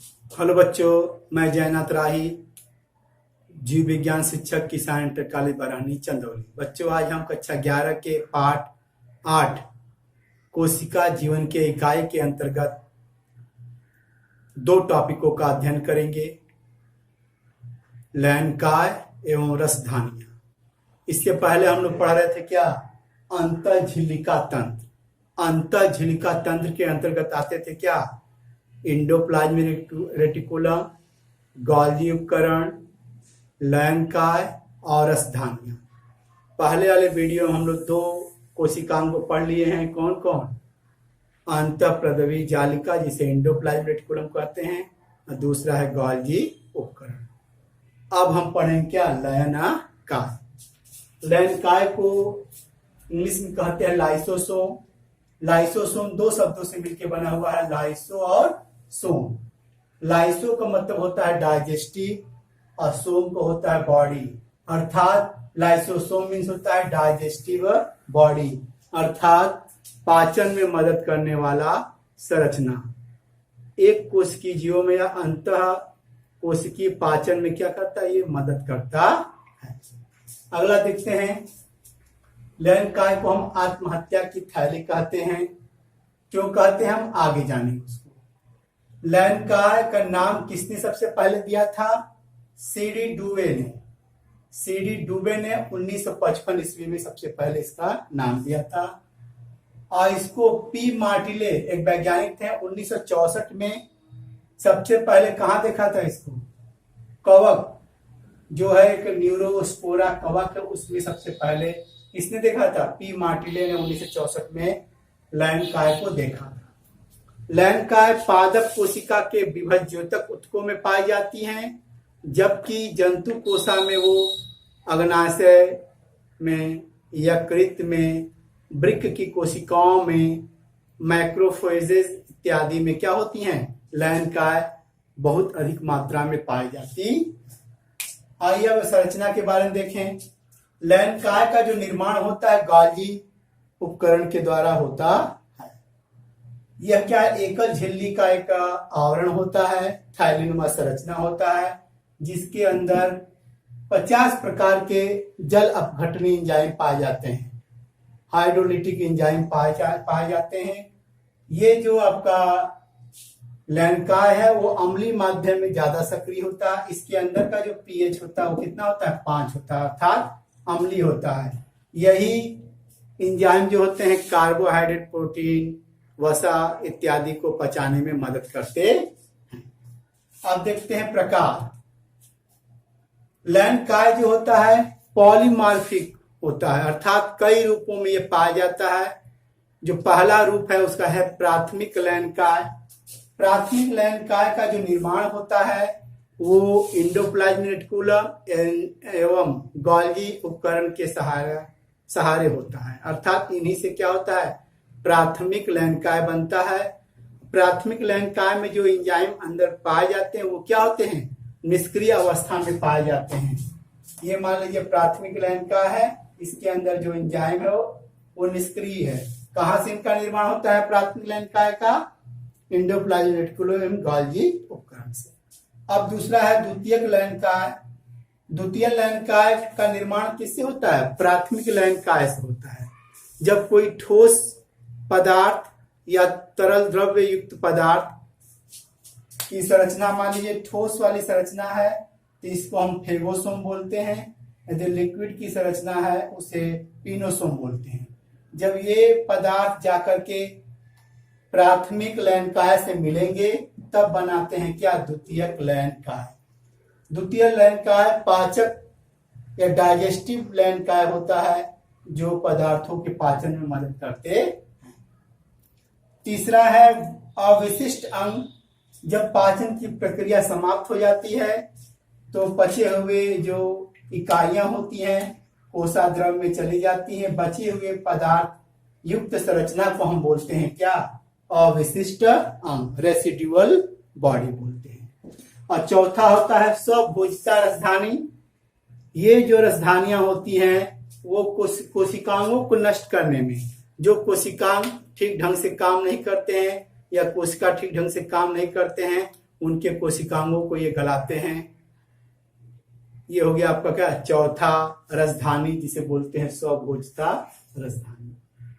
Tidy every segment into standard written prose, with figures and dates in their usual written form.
Hello बच्चों, मैं जयनाथ राही, जीव विज्ञान शिक्षक किसान इंटर कॉलेज बरहनी चंदौली। बच्चों, आज हम कक्षा 11 के पाठ 8 कोशिका जीवन के इकाई के अंतर्गत दो टॉपिकों का अध्ययन करेंगे, लयनकाय एवं रसधानियां। इससे पहले हम लोग पढ़ रहे थे क्या, अंतःझिल्लिका तंत्र। अंतःझिल्लिका तंत्र के अंतर्गत आते थे क्या, एंडोप्लाज्मिक रेटिकुलम, गोल्गी उपकरण, लयनकाय और रसधानियां। पहले वाले वीडियो में हम लोग दो कोशिकाओं को पढ़ लिए हैं, कौन कौन, अंतःप्रदवी जालिका जिसे एंडोप्लाज्मिक रेटिकुलम कहते हैं, और दूसरा है गोल्गी उपकरण। अब हम पढ़ेंगे क्या, लयनकाय। लयनकाय को इंग्लिश में कहते हैं लाइसोसोम। लाइसोसोम दो शब्दों से मिलकर बना हुआ है, लाइसो और सोम। लाइसो का मतलब होता है डाइजेस्टिव और सोम को होता है बॉडी, अर्थात लाइसोसोम मीन्स होता है डाइजेस्टिव बॉडी, अर्थात पाचन में मदद करने वाला संरचना। एक कोशिकीय जीवों में या अंतः कोशिकीय पाचन में क्या करता है, ये मदद करता है। अगला देखते हैं, लयनकाय को हम आत्महत्या की थैली कहते हैं। क्यों कहते हैं, हम आगे जानेंगे उसको। लयनकाय का नाम किसने सबसे पहले दिया था, सीडी डुबे ने। सीडी डुबे ने 1955 ईस्वी में सबसे पहले इसका नाम दिया था। और इसको पी मार्टिले एक वैज्ञानिक थे, 1964 में सबसे पहले कहां देखा था इसको, कवक जो है एक न्यूरोस्पोरा कवक है, उसमें सबसे पहले किसने देखा था, पी मार्टिले ने 1964 में लयनकाय को देखा था। लयनकाय पादप कोशिका के विभज्योतक ऊतकों में पाई जाती हैं, जबकि जंतु कोशा में वो अग्नाशय में, यकृत में, वृक्क की कोशिकाओं में, मैक्रोफेजेस इत्यादि में क्या होती हैं, लयनकाय बहुत अधिक मात्रा में पाई जाती। आइए अब संरचना के बारे में देखें। लयनकाय का जो निर्माण होता है गोल्गी उपकरण के द्वारा होता है। यह क्या है, एकल झिल्ली का एक आवरण होता है, थैलीनुमा संरचना होता है, जिसके अंदर 50 प्रकार के जल अपघटनी एंजाइम पाए जाते हैं, हाइड्रोलिटिक एंजाइम पाए जाते हैं। ये जो आपका लयनकाय है वो अम्लीय माध्यम में ज्यादा सक्रिय होता है। इसके अंदर का जो पीएच होता है वो कितना होता है, 5 होता है, अर्थात अम्लीय होता है। यही एंजाइम जो होते हैं कार्बोहाइड्रेट, प्रोटीन, वसा इत्यादि को पचाने में मदद करते हैं। अब देखते हैं प्रकार। लयनकाय जो होता है पॉलीमॉर्फिक होता है, अर्थात कई रूपों में ये पाया जाता है। जो पहला रूप है उसका है प्राथमिक लयनकाय। प्राथमिक लयनकाय का जो निर्माण होता है वो एंडोप्लाज्मिक रेटिकुलम एवं गोल्गी उपकरण के सहारे होता है, अर्थात इन्हीं से क्या होता है, प्राथमिक लयनकाय बनता है। प्राथमिक लयनकाय में जो एंजाइम अंदर पाए जाते हैं वो क्या होते हैं, निष्क्रिय अवस्था में पाए जाते हैं। ये मान लीजिए प्राथमिक लयनकाय है, इसके अंदर जो एंजाइम है वो निष्क्रिय है। कहां से इनका निर्माण होता है प्राथमिक लयनकाय का, एंडोप्लाज्मिक रेटिकुलम एवं गोल्गी उपकरण से। अब दूसरा है द्वितीयक लयनकाय। द्वितीय लयनकाय का निर्माण किससे होता है, प्राथमिक लयनकाय से होता है। जब कोई ठोस पदार्थ या तरल द्रव्य युक्त पदार्थ की संरचना, मान लीजिए ठोस वाली संरचना है तो इसको हम फेगोसोम बोलते हैं, यदि लिक्विड की संरचना है उसे पिनोसोम बोलते हैं। जब ये पदार्थ जाकर के प्राथमिक लयनकाय से मिलेंगे तब बनाते हैं क्या, द्वितीयक लयनकाय। द्वितीय लयनकाय पाचक या डाइजेस्टिव लयनकाय होता है, जो पदार्थों के पाचन में मदद करते हैं। तीसरा है अविशिष्ट अंग। जब पाचन की प्रक्रिया समाप्त हो जाती है तो बचे हुए जो इकाइयां होती हैं कोशा द्रव में चली जाती हैं, बचे हुए पदार्थ युक्त संरचना को हम बोलते हैं क्या, अविशिष्ट अंग, रेसिडुअल बॉडी बोलते हैं। और चौथा होता है स्वभोजिता रसधानी। ये जो रसधानियां होती हैं वो कोशिकाओं को नष्ट करने में, जो कोशिकांग ठीक ढंग से काम नहीं करते हैं या कोशिका ठीक ढंग से काम नहीं करते हैं, उनके कोशिकांगों को ये गलाते हैं। ये हो गया आपका क्या, चौथा रसधानी, जिसे बोलते हैं स्वभोजता रसधानी।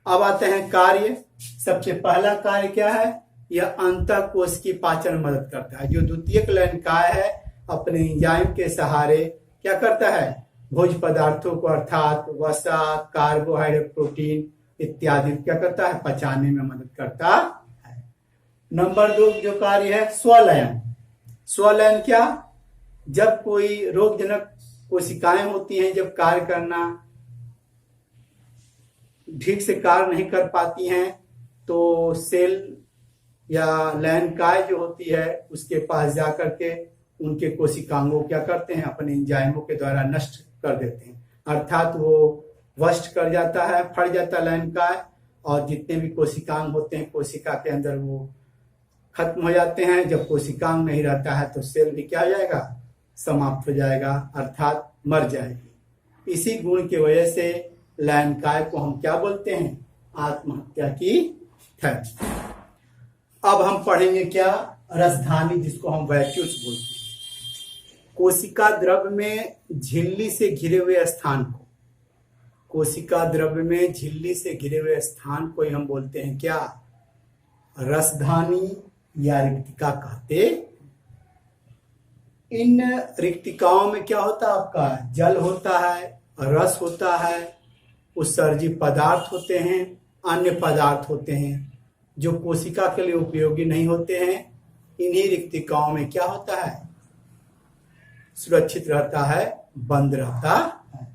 अब आते हैं कार्य। सबसे पहला कार्य क्या है, यह अंतःकोश की पाचन में मदद करता है। जो द्वितीयक लयनकाय है अपने एंजाइम के सहारे क्या करता है, भोज्य पदार्थों को अर्थात वसा, कार्बोहाइड्रेट, प्रोटीन इत्यादि क्या करता है, पचाने में मदद करता है। नंबर 2 जो कार्य है स्वलयन। स्वलयन क्या, जब कोई रोगजनक कोशिकाएं होती हैं, जब कार्य करना ठीक से कार्य नहीं कर पाती हैं, तो सेल या लयनकाय जो होती है उसके पास जाकर के उनके कोशिकांगों क्या करते हैं, अपने एंजाइमों के द्वारा नष्ट कर देते हैं। अर्थात वो वष्ट कर जाता है, फट जाता है लयनकाय, और जितने भी कोशिकांग होते हैं कोशिका के अंदर वो खत्म हो जाते हैं। जब कोशिकांग नहीं रहता है तो सेल भी क्या हो जाएगा, समाप्त हो जाएगा, अर्थात मर जाएगी। इसी गुण की वजह से लयनकाय को हम क्या बोलते हैं, आत्महत्या की थैली। अब हम पढ़ेंगे क्या, रसधानी, जिसको हम वैक्यूल्स बोलते हैं। कोशिका द्रव्य में झिल्ली से घिरे हुए स्थान को, कोशिका द्रव्य में झिल्ली से घिरे हुए स्थान को हम बोलते हैं क्या, रसधानी या रिक्तिका कहते। इन रिक्तिकाओं में क्या होता है, आपका जल होता है, रस होता है, उत्सर्जी पदार्थ होते हैं, अन्य पदार्थ होते हैं जो कोशिका के लिए उपयोगी नहीं होते हैं। इन्हीं रिक्तिकाओं में क्या होता है, सुरक्षित रहता है, बंद रहता है।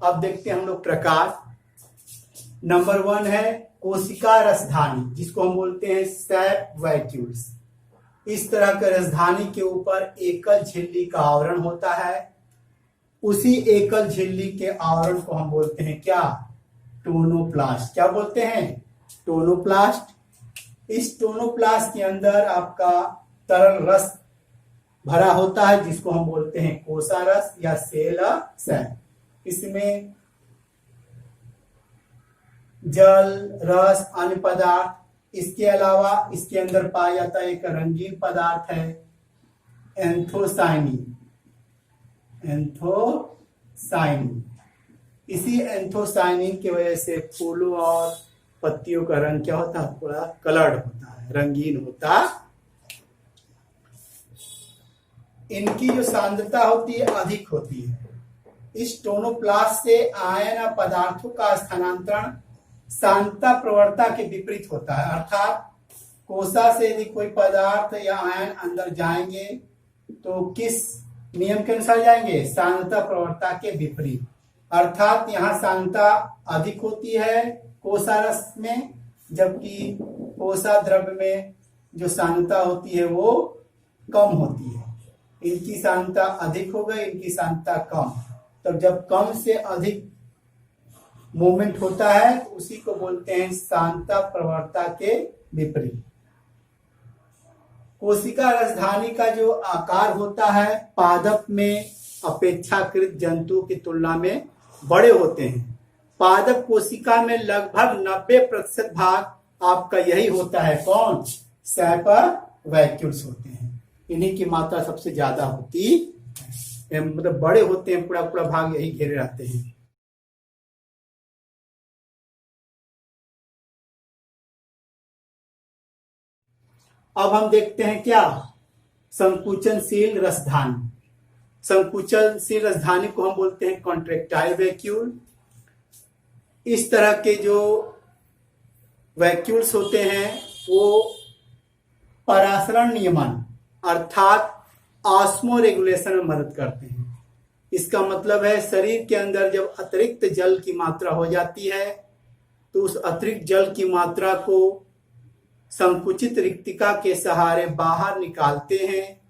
अब देखते हैं हम लोग प्रकार। नंबर 1 है कोशिका रसधानी, जिसको हम बोलते हैं सैप वैक्यूल्स। इस तरह के रसधानी के ऊपर एकल झिल्ली का आवरण होता है। उसी एकल झिल्ली के आवरण को हम बोलते हैं क्या, टोनोप्लास्ट। क्या बोलते हैं, टोनोप्लास्ट। इस टोनोप्लास्ट के अंदर आपका तरल रस भरा होता है, जिसको हम बोलते हैं कोसा रस या सेल सैप। इसमें जल, रस, अन्य पदार्थ, इसके अलावा इसके अंदर पाया जाता है एक रंगीन पदार्थ है एंथोसाइनिन। एंथोसाइनिन, इसी एंथोसाइनिन की वजह से फूलों और पत्तियों का रंग क्या होता है, थोड़ा कलर्ड होता है, रंगीन होता। इनकी जो सांद्रता होती है अधिक होती है। इस टोनोप्लास्ट से आयन पदार्थों का स्थानांतरण सांद्रता प्रवणता के विपरीत होता है। अर्थात कोसा से यदि कोई पदार्थ या आयन अंदर जाएंगे तो किस नियम के अनुसार जाएंगे, सांद्रता प्रवणता के विपरीत। अर्थात यहाँ सांद्रता अधिक होती है कोसा रस में, जबकि कोसा द्रव्य में जो सांद्रता होती है वो कम होती है। इनकी सांद्रता अधिक हो गई, इनकी सांद्रता कम। तब जब कम से अधिक मूवमेंट होता है तो उसी को बोलते हैं सांद्रता प्रवणता के विपरीत। कोशिका रसधानी का जो आकार होता है पादप में अपेक्षाकृत जंतु की तुलना में बड़े होते हैं। पादप कोशिका में लगभग 90% भाग आपका यही होता है, कौन, सैपर वैक्यूल्स होते हैं। इन्हीं की मात्रा सबसे ज्यादा होती है, मतलब बड़े होते हैं, पूरा पूरा भाग यही घेरे रहते हैं। अब हम देखते हैं क्या, संकुचनशील रसधानी। संकुचनशील रसधानी को हम बोलते हैं कॉन्ट्रैक्टाइल वैक्यूल। इस तरह के जो वैक्यूल्स होते हैं वो परासरण नियमन अर्थात ऑस्मो रेगुलेशन में मदद करते हैं। इसका मतलब है शरीर के अंदर जब अतिरिक्त जल की मात्रा हो जाती है तो उस अतिरिक्त जल की मात्रा को संकुचित रिक्तिका के सहारे बाहर निकालते हैं,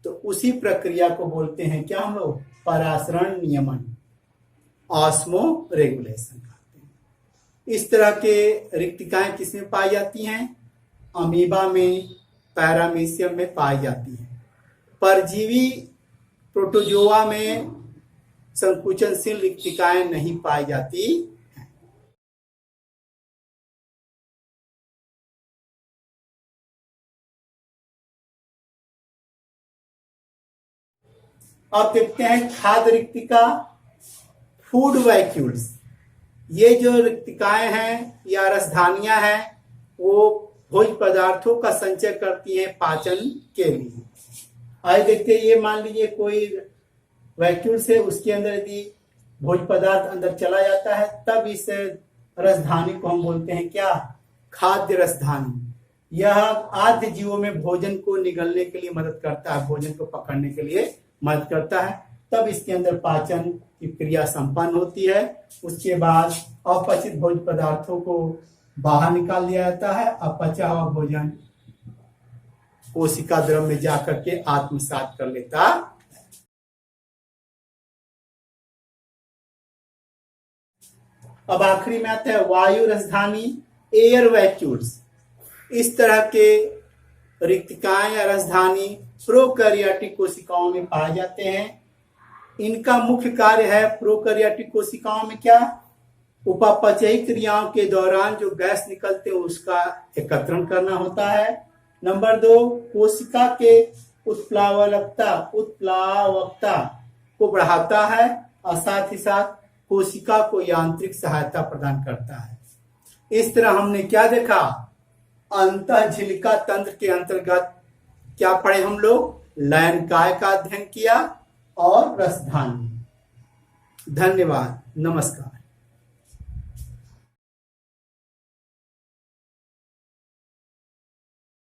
तो उसी प्रक्रिया को बोलते हैं क्या हम लोग, परासरण नियमन, ऑस्मो रेगुलेशन कहते हैं। इस तरह के रिक्तिकाएं किसमें पाई जाती हैं, अमीबा में, पैरामीशियम में पाई जाती हैं। परजीवी प्रोटोजोआ में संकुचनशील रिक्तिकाएं नहीं पाई जाती। अब देखते हैं खाद्य रिक्तिका, फूड वैक्यूल्स। ये जो रिक्तिकाएं हैं या रसधानियां हैं वो भोज्य पदार्थों का संचय करती हैं पाचन के लिए। आइए देखते हैं, ये मान लीजिए कोई वैक्यूल से उसके अंदर यदि भोज्य पदार्थ अंदर चला जाता है तब इस रसधानी को हम बोलते हैं क्या, खाद्य रसधानी। यह आद्य जीवों में भोजन को निगलने के लिए मदद करता है, भोजन को पकड़ने के लिए मदद करता है। तब इसके अंदर पाचन की क्रिया संपन्न होती है। उसके बाद अपचित भोज्य पदार्थों को बाहर निकाल दिया जाता है। अपचा हुआ भोजन कोशिका द्रव में जाकर के आत्मसात कर लेता। अब आखिरी में आता है वायु रसधानी, एयर वैक्यूल्स। इस तरह के रिक्तिकाएं या रसधानी प्रोकैरियोटिक कोशिकाओं में पाए जाते हैं। इनका मुख्य कार्य है प्रोकैरियोटिक कोशिकाओं में क्या, उपापचयी क्रियाओं के दौरान जो गैस निकलते हैं उसका एकत्रण करना होता है। नंबर 2, कोशिका के उत्प्लावकता को बढ़ाता है और साथ ही साथ कोशिका को यांत्रिक सहायता प्रदान करता है। इस तरह हमने क्या देखा, अंतःझिलिका तंत्र के अंतर्गत क्या पढ़े हम लोग, लयनकाय का अध्ययन किया और रसधानी। धन्यवाद, नमस्कार।